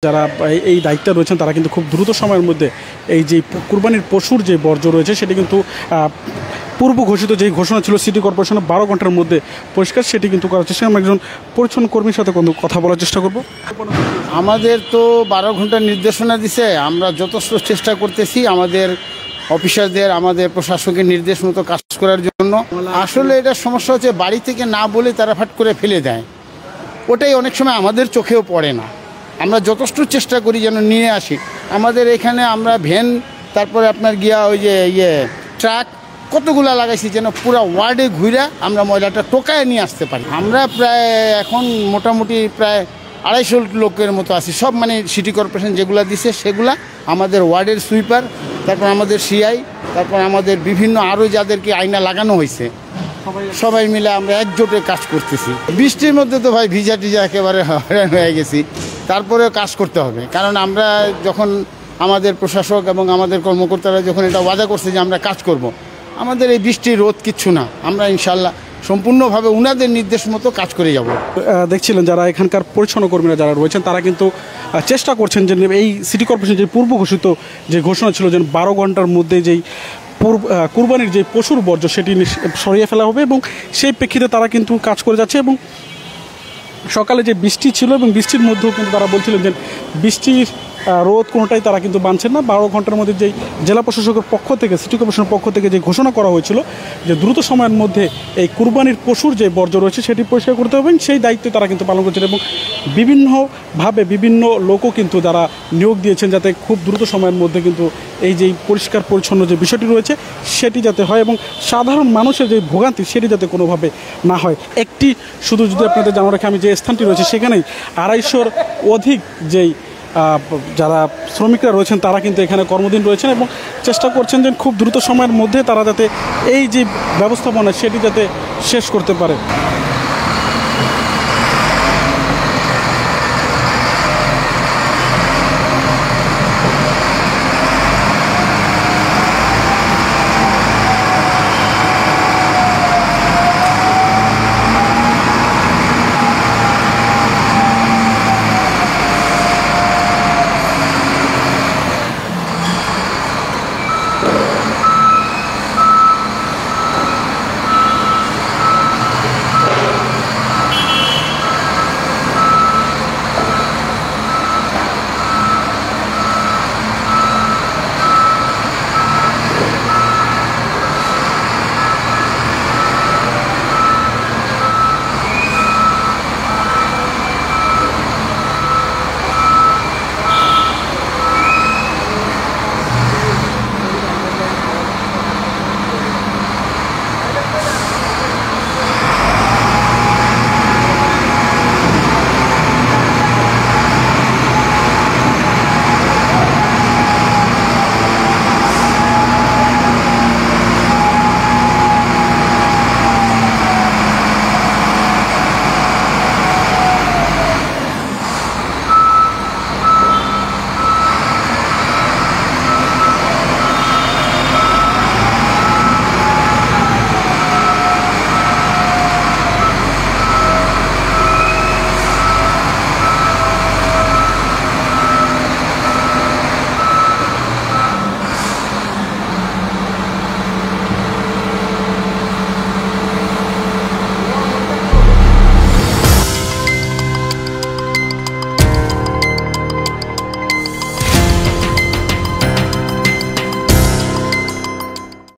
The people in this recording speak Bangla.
যারা এই দায়িত্বে রয়েছেন তারা কিন্তু খুব দ্রুত সময়ের মধ্যে এই যে কুরবানির পশুর যে বর্জ্য রয়েছে সেটি কিন্তু পূর্ব ঘোষিত যেই ঘোষণা ছিল সিটি কর্পোরেশনের 12 ঘন্টার মধ্যে পরিষ্কার সেটি কিন্তু করার চেষ্টা। আমরা একজন পরিচ্ছন্ন কর্মীর সাথে কোনো কথা বলার চেষ্টা করব। আমাদের তো 12 ঘন্টার নির্দেশনা দিছে, আমরা যথেষ্ট চেষ্টা করতেছি আমাদের অফিসারদের আমাদের প্রশাসকের নির্দেশ মতো কাজ করার জন্য। আসলে এটা সমস্যা হচ্ছে বাড়ি থেকে না বলে তারা ফাট করে ফেলে দেয়, ওটাই অনেক সময় আমাদের চোখেও পড়ে না। আমরা যথেষ্ট চেষ্টা করি যেন নিয়ে আসি। আমাদের এখানে আমরা ভ্যান, তারপরে আপনার গিয়া ওই যে ট্রাক কতগুলা লাগাইছি যেন পুরো ওয়ার্ডে ঘুরে আমরা ময়লাটা টোকায় নিয়ে আসতে পারি। আমরা প্রায় এখন মোটামুটি প্রায় 250 লোকের মতো আছি, সব মানে সিটি কর্পোরেশন যেগুলো দিছে সেগুলা, আমাদের ওয়ার্ডের সুইপার, তারপর আমাদের সিআই, তারপর আমাদের বিভিন্ন আরও যাদেরকে আয়না লাগানো হয়েছে, সবাই মিলে আমরা একজোটে কাজ করতেছি। বৃষ্টির মধ্যে তো ভাই ভিজা টিজা একেবারে হয়রান হয়ে গেছি, তারপরেও কাজ করতে হবে। কারণ আমরা যখন আমাদের প্রশাসক এবং আমাদের কর্মকর্তারা যখন এটা ওয়াদা করছে যে আমরা কাজ করব, আমাদের এই বৃষ্টি রোদ কিচ্ছু না, আমরা ইনশাল্লাহ সম্পূর্ণভাবে উনাদের নির্দেশ মতো কাজ করে যাব। দেখছিলেন যারা এখানকার পরিচ্ছন্ন কর্মীরা যারা রয়েছেন তারা কিন্তু চেষ্টা করছেন যে এই সিটি কর্পোরেশন যে পূর্ব ঘোষিত যে ঘোষণা ছিল যে 12 ঘন্টার মধ্যে যেই কুরবানির যে পশুর বর্জ্য সেটি সরিয়ে ফেলা হবে এবং সেই প্রেক্ষিতে তারা কিন্তু কাজ করে যাচ্ছে। এবং সকালে যে বৃষ্টি ছিল এবং বৃষ্টির মধ্যেও কিন্তু তারা বলছিলেন যে বৃষ্টির রোদ কোনোটাই তারা কিন্তু মানছেন না। 12 ঘন্টার মধ্যে যেই জেলা প্রশাসকের পক্ষ থেকে সিটি কর্পোরেশনের পক্ষ থেকে যে ঘোষণা করা হয়েছিল যে দ্রুত সময়ের মধ্যে এই কুরবানির পশুর যে বর্জ্য রয়েছে সেটি পরিষ্কার করতে হবে, সেই দায়িত্ব তারা কিন্তু পালন করছেন এবং বিভিন্নভাবে বিভিন্ন লোকও কিন্তু তারা নিয়োগ দিয়েছেন যাতে খুব দ্রুত সময়ের মধ্যে কিন্তু এই যে পরিষ্কার পরিচ্ছন্ন যে বিষয়টি রয়েছে সেটি যাতে হয় এবং সাধারণ মানুষের যে ভোগান্তি সেটি যাতে কোনোভাবে না হয়। একটি শুধু যদি আপনাদের জানা রাখে, আমি যে স্থানটি রয়েছে সেখানেই 250-র অধিক যেই যারা শ্রমিকরা রয়েছেন তারা কিন্তু এখানে কর্মদিন রয়েছেন এবং চেষ্টা করছেন যে খুব দ্রুত সময়ের মধ্যে তারা যাতে এই যে ব্যবস্থাপনা সেটি যাতে শেষ করতে পারে।